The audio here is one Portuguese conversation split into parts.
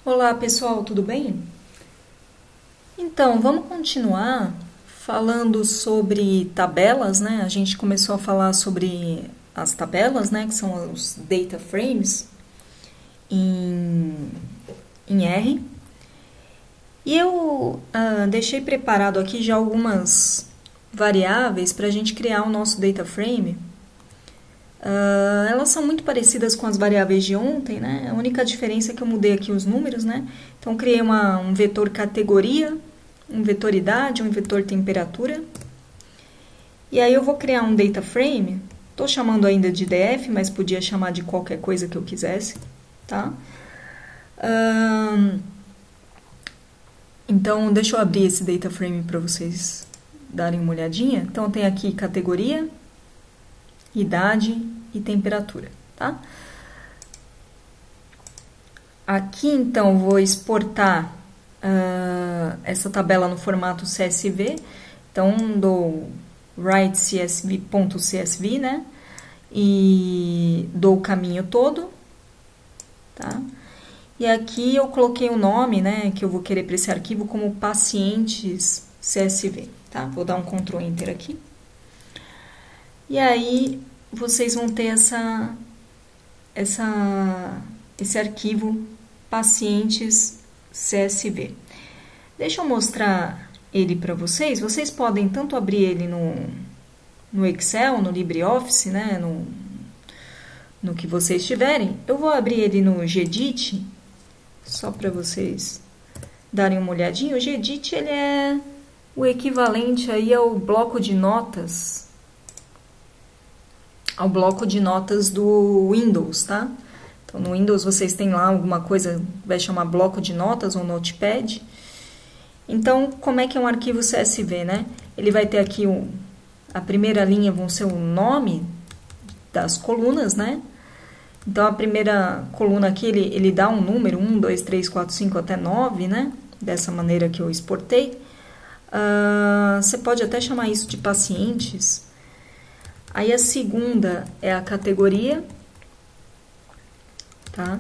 Olá pessoal, tudo bem? Então, vamos continuar falando sobre tabelas, né? A gente começou a falar sobre as tabelas, né? Que são os data frames em, em R. E eu deixei preparado aqui já algumas variáveis para a gente criar o nosso data frame. Elas são muito parecidas com as variáveis de ontem, né? A única diferença é que eu mudei aqui os números, né? Então, criei um vetor categoria, um vetor idade, um vetor temperatura. E aí eu vou criar um data frame. Estou chamando ainda de DF, mas podia chamar de qualquer coisa que eu quisesse, tá? Então, deixa eu abrir esse data frame para vocês darem uma olhadinha. Então, tem aqui categoria, idade e temperatura, tá? Aqui, então, vou exportar essa tabela no formato CSV. Então, dou write CSV.csv, né? E dou o caminho todo, tá? E aqui eu coloquei o nome, né, que eu vou querer para esse arquivo como pacientes CSV, tá? Vou dar um Ctrl Enter aqui. E aí vocês vão ter esse arquivo pacientes CSV. Deixa eu mostrar ele para vocês. Vocês podem tanto abrir ele no Excel, no LibreOffice, né, no que vocês tiverem. Eu vou abrir ele no Gedit, só para vocês darem uma olhadinha. O Gedit, ele é o equivalente aí ao bloco de notas, do Windows, tá? Então, no Windows vocês têm lá alguma coisa, vai chamar bloco de notas ou Notepad. Então, como é que é um arquivo CSV, né? Ele vai ter aqui a primeira linha vão ser o nome das colunas, né? Então, a primeira coluna aqui, ele dá um número, 1, 2, 3, 4, 5 até 9, né? Dessa maneira que eu exportei. Você pode até chamar isso de pacientes. Aí, a segunda é a categoria, tá?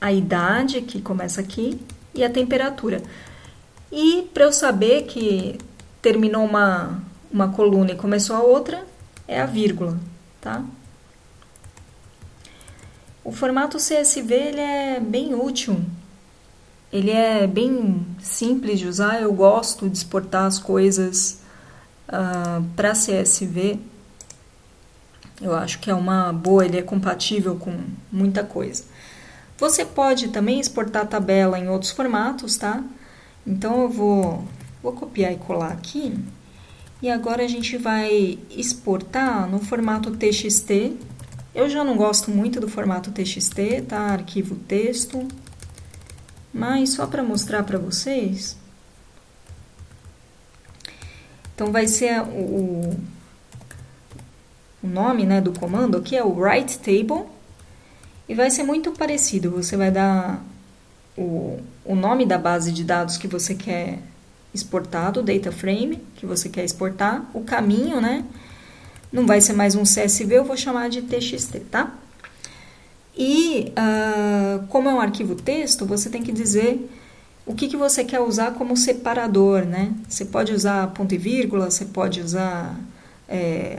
A idade, que começa aqui, e a temperatura. E para eu saber que terminou uma coluna e começou a outra, é a vírgula, tá? O formato CSV, ele é bem útil, ele é bem simples de usar. Eu gosto de exportar as coisas para CSV. Eu acho que é uma boa, ele é compatível com muita coisa. Você pode também exportar a tabela em outros formatos, tá? Então, eu vou copiar e colar aqui. E agora a gente vai exportar no formato TXT. Eu já não gosto muito do formato TXT, tá? Arquivo texto. Mas só para mostrar para vocês. Então, vai ser o nome, né, do comando aqui é o write table. E vai ser muito parecido. Você vai dar o nome da base de dados que você quer exportar, do data frame que você quer exportar, o caminho, né? Não vai ser mais um CSV, eu vou chamar de TXT, tá? E como é um arquivo texto, você tem que dizer o que você quer usar como separador, né? Você pode usar ponto e vírgula, você pode usar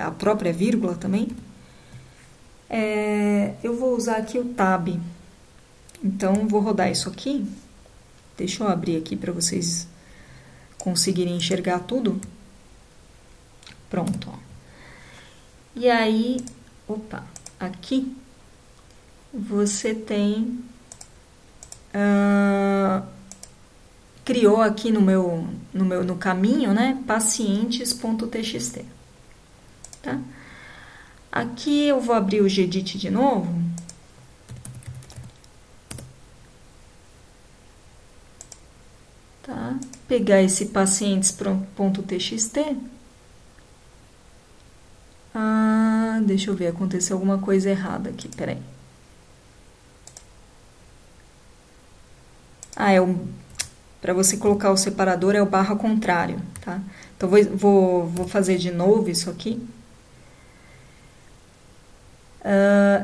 a própria vírgula também. Eu vou usar aqui o tab. Então, vou rodar isso aqui. Deixa eu abrir aqui para vocês conseguirem enxergar tudo. Pronto, ó. E aí, aqui você tem... criou aqui no caminho, né? Pacientes.txt. Tá? Aqui eu vou abrir o Gedit de novo. Tá? Pegar esse pacientes.txt. Deixa eu ver, aconteceu alguma coisa errada aqui, peraí. Para você colocar o separador é o barra contrário, tá? Então, vou fazer de novo isso aqui.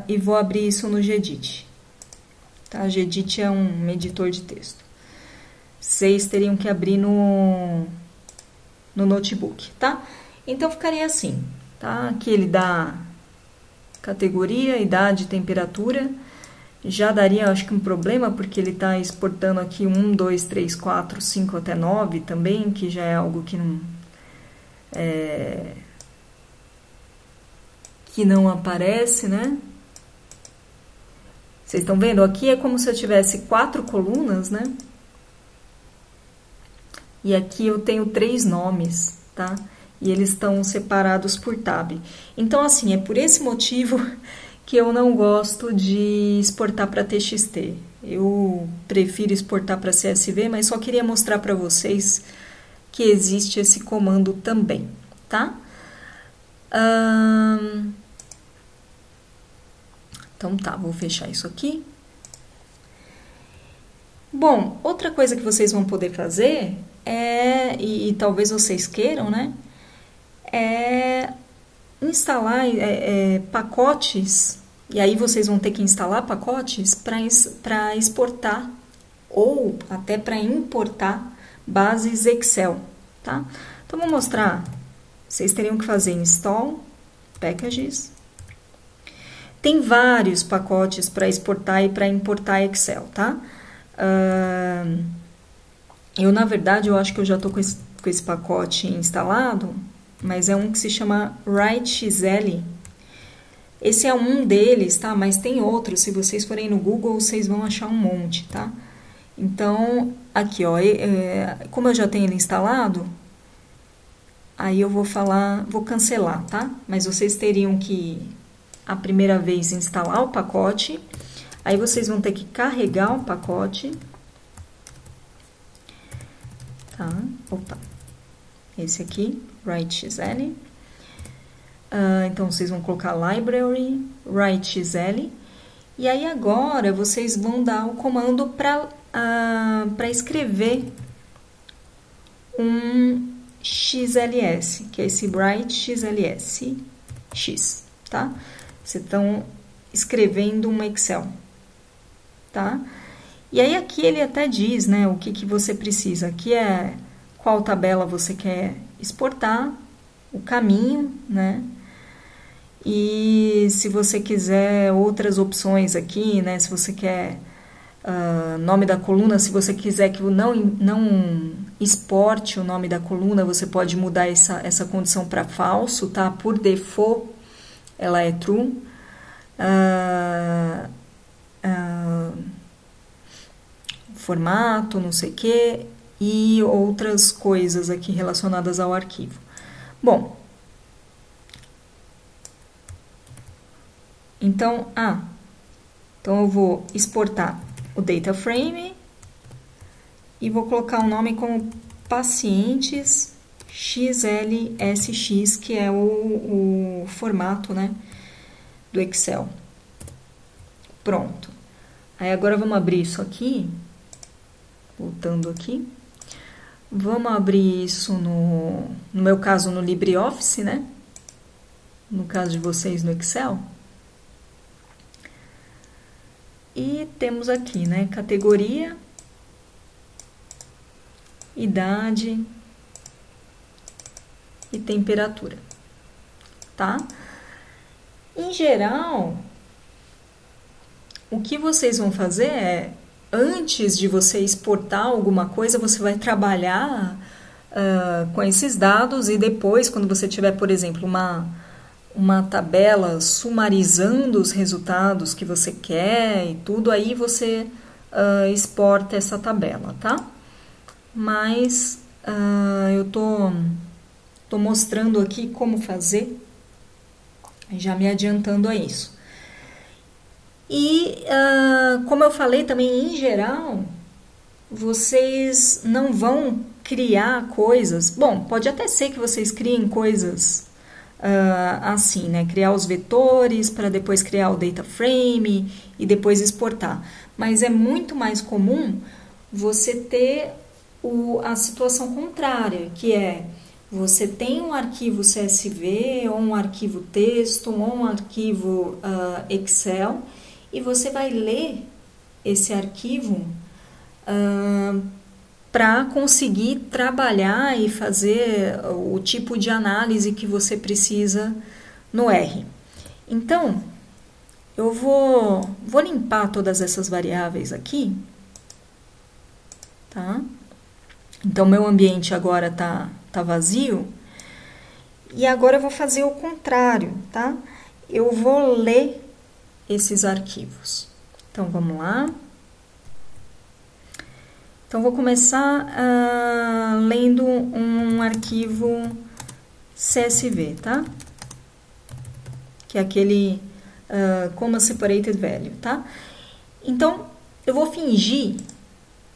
E vou abrir isso no Gedit. tá? Gedit é um editor de texto. Vocês teriam que abrir no notebook, tá? Então, ficaria assim, tá? Aqui ele dá categoria, idade, temperatura. Já daria, acho que, um problema, porque ele está exportando aqui 1, 2, 3, 4, 5 até 9 também, que já é algo que não aparece, né? Vocês estão vendo? Aqui é como se eu tivesse 4 colunas, né? E aqui eu tenho 3 nomes, tá? E eles estão separados por tab. Então, assim, é por esse motivo que eu não gosto de exportar para TXT. Eu prefiro exportar para CSV, mas só queria mostrar para vocês que existe esse comando também, tá? Então tá, vou fechar isso aqui. Bom, outra coisa que vocês vão poder fazer e talvez vocês queiram, né? É instalar pacotes, e aí vocês vão ter que instalar pacotes para exportar ou até para importar bases Excel, tá? Então, vou mostrar. Vocês teriam que fazer install packages. Tem vários pacotes para exportar e para importar Excel, tá? Na verdade, eu acho que eu já estou com esse pacote instalado, mas é um que se chama WriteXL. Esse é um deles, tá? Mas tem outros. Se vocês forem no Google, vocês vão achar um monte, tá? Então, aqui, ó, como eu já tenho ele instalado, aí eu vou cancelar, tá? Mas vocês teriam que, a primeira vez, instalar o pacote. Aí vocês vão ter que carregar o pacote. Tá? Opa. Esse aqui, WriteXL. Então, vocês vão colocar library, WriteXL. E aí, agora, vocês vão dar o comando para escrever um XLS, que é esse WriteXLS X, tá? Vocês estão escrevendo um Excel, tá? E aí, aqui ele até diz, né, o que você precisa. Aqui é qual tabela você quer exportar, o caminho, né? E se você quiser outras opções aqui, né? Se você quer nome da coluna, se você quiser que não exporte o nome da coluna, você pode mudar essa condição para falso, tá? Por default, ela é true. Formato, não sei o que, e outras coisas aqui relacionadas ao arquivo. Bom, então eu vou exportar o data frame e vou colocar o nome como pacientes XLSX, que é o formato, né, do Excel. Pronto. Aí agora vamos abrir isso aqui, voltando aqui. Vamos abrir isso no meu caso no LibreOffice, né? No caso de vocês no Excel. E temos aqui, né, categoria, idade e temperatura, tá? Em geral, o que vocês vão fazer é, antes de você exportar alguma coisa, você vai trabalhar com esses dados e depois, quando você tiver, por exemplo, uma tabela sumarizando os resultados que você quer e tudo, aí você exporta essa tabela, tá? Mas eu tô mostrando aqui como fazer, já me adiantando a isso. E, como eu falei também, em geral, vocês não vão criar coisas... Bom, pode até ser que vocês criem coisas assim, né? Criar os vetores para depois criar o data frame e depois exportar. Mas é muito mais comum você ter a situação contrária, que é... Você tem um arquivo CSV, ou um arquivo texto, ou um arquivo Excel, e você vai ler esse arquivo para conseguir trabalhar e fazer o tipo de análise que você precisa no R. Então, eu vou limpar todas essas variáveis aqui, tá? Então, meu ambiente agora tá vazio. E agora eu vou fazer o contrário, tá? Eu vou ler esses arquivos. Então, vamos lá. Então, vou começar lendo um arquivo CSV, tá? Que é aquele comma separated value, tá? Então, eu vou fingir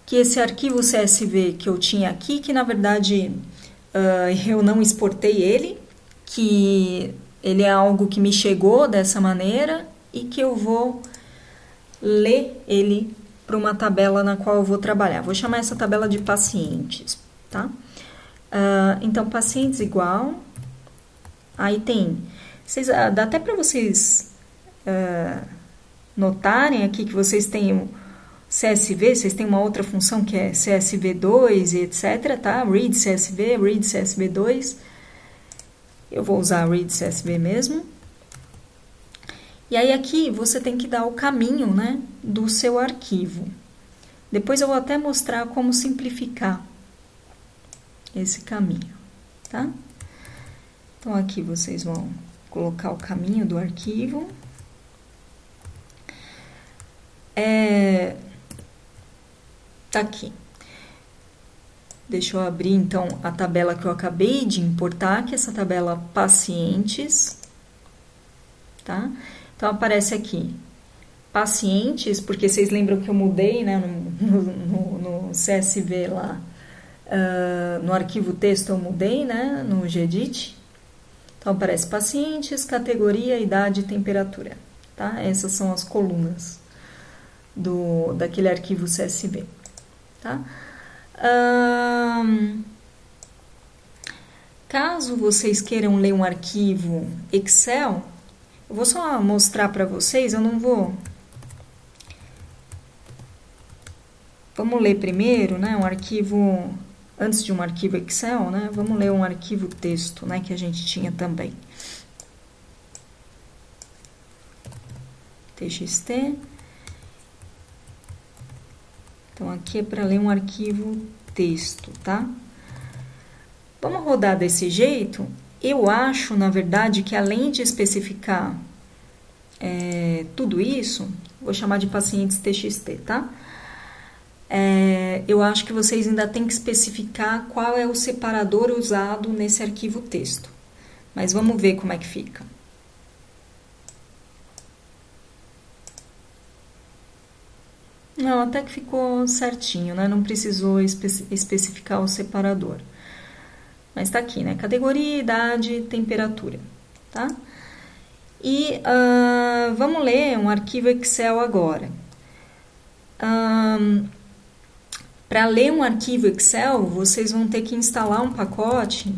que esse arquivo CSV que eu tinha aqui, que na verdade eu não exportei ele, que ele é algo que me chegou dessa maneira e que eu vou ler ele para uma tabela na qual eu vou trabalhar. Vou chamar essa tabela de pacientes, tá? Então, pacientes igual, aí tem, dá até para vocês notarem aqui que vocês têm o CSV, vocês têm uma outra função que é CSV2 e etc, tá? Read CSV, read CSV2, eu vou usar read CSV mesmo. E aí aqui você tem que dar o caminho, né, do seu arquivo. Depois eu vou até mostrar como simplificar esse caminho, tá? Então aqui vocês vão colocar o caminho do arquivo. Tá aqui. Deixa eu abrir então a tabela que eu acabei de importar, que é essa tabela pacientes, tá? Então, aparece aqui, pacientes, porque vocês lembram que eu mudei, né, no CSV lá, no arquivo texto eu mudei, né, no Gedit. Então, aparece pacientes, categoria, idade e temperatura, tá? Essas são as colunas daquele arquivo CSV, tá? Caso vocês queiram ler um arquivo Excel, eu vou só mostrar para vocês, eu não vou... Vamos ler primeiro, né, um arquivo, antes de um arquivo Excel, né, vamos ler um arquivo texto, né, que a gente tinha também. TXT. Então, aqui é para ler um arquivo texto, tá? Vamos rodar desse jeito. Eu acho, na verdade, que além de especificar tudo isso, vou chamar de pacientes TXT, tá? Eu acho que vocês ainda têm que especificar qual é o separador usado nesse arquivo texto. Mas vamos ver como é que fica. Não, até que ficou certinho, né? Não precisou especificar o separador. Mas tá aqui, né? Categoria, idade, temperatura, tá? E vamos ler um arquivo Excel agora. Para ler um arquivo Excel, vocês vão ter que instalar um pacote.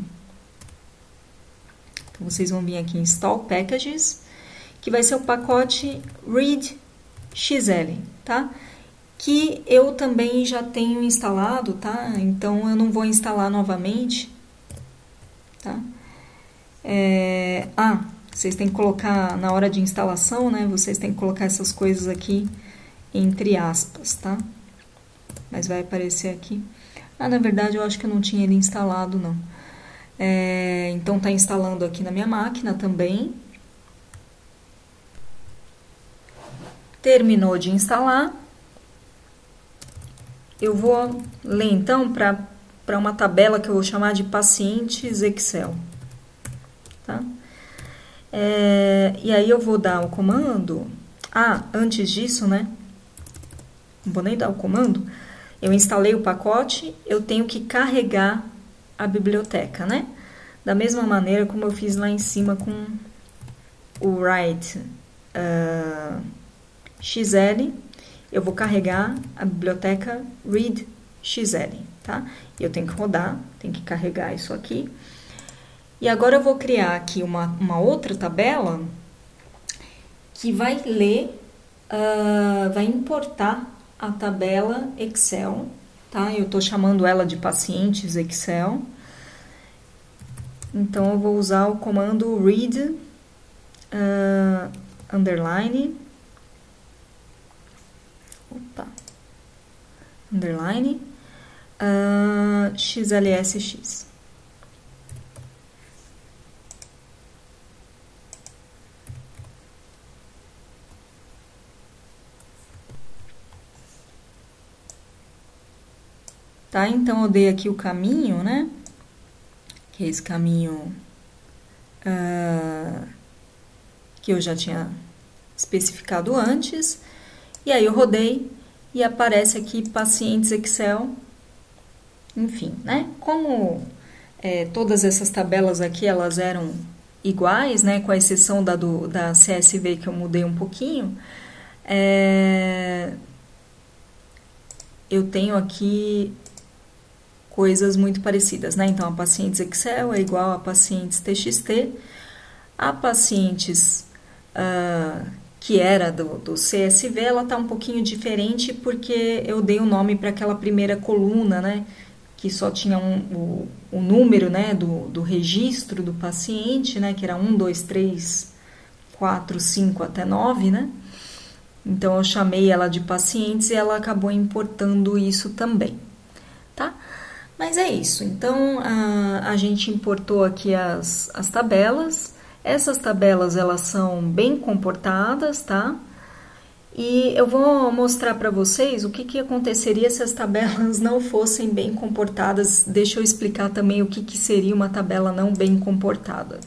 Então, vocês vão vir aqui em Install Packages, que vai ser o pacote readxl, tá? Que eu também já tenho instalado, tá? Então, eu não vou instalar novamente, tá? Vocês têm que colocar, na hora de instalação, né? Vocês têm que colocar essas coisas aqui entre aspas, tá? Mas vai aparecer aqui. Na verdade, eu acho que eu não tinha ele instalado, não. Então, tá instalando aqui na minha máquina também. Terminou de instalar. Eu vou ler, então, para uma tabela que eu vou chamar de pacientes Excel, tá? E aí eu vou dar o comando... antes disso, né? Não vou nem dar o comando. Eu instalei o pacote, eu tenho que carregar a biblioteca, né? Da mesma maneira como eu fiz lá em cima com o write xl, eu vou carregar a biblioteca readxl, tá? E eu tenho que rodar, tenho que carregar isso aqui. E agora eu vou criar aqui uma outra tabela que vai ler, vai importar a tabela Excel, tá? Eu tô chamando ela de pacientes Excel. Então, eu vou usar o comando read, underline, underline, xlsx. Tá? Então, eu dei aqui o caminho, né? Que é esse caminho que eu já tinha especificado antes. E aí eu rodei e aparece aqui pacientes Excel. Enfim, né? Como todas essas tabelas aqui, elas eram iguais, né? Com a exceção da CSV que eu mudei um pouquinho. Eu tenho aqui coisas muito parecidas, né? Então, a pacientes Excel é igual a pacientes TXT. A pacientes que era do CSV, ela tá um pouquinho diferente porque eu dei o nome para aquela primeira coluna, né? Que só tinha o número, né? Do registro do paciente, né? Que era 1, 2, 3, 4, 5 até 9, né? Então, eu chamei ela de pacientes e ela acabou importando isso também, tá? Mas é isso, então a gente importou aqui as tabelas. Essas tabelas, elas são bem comportadas, tá? E eu vou mostrar para vocês o que aconteceria se as tabelas não fossem bem comportadas. Deixa eu explicar também o que seria uma tabela não bem comportada.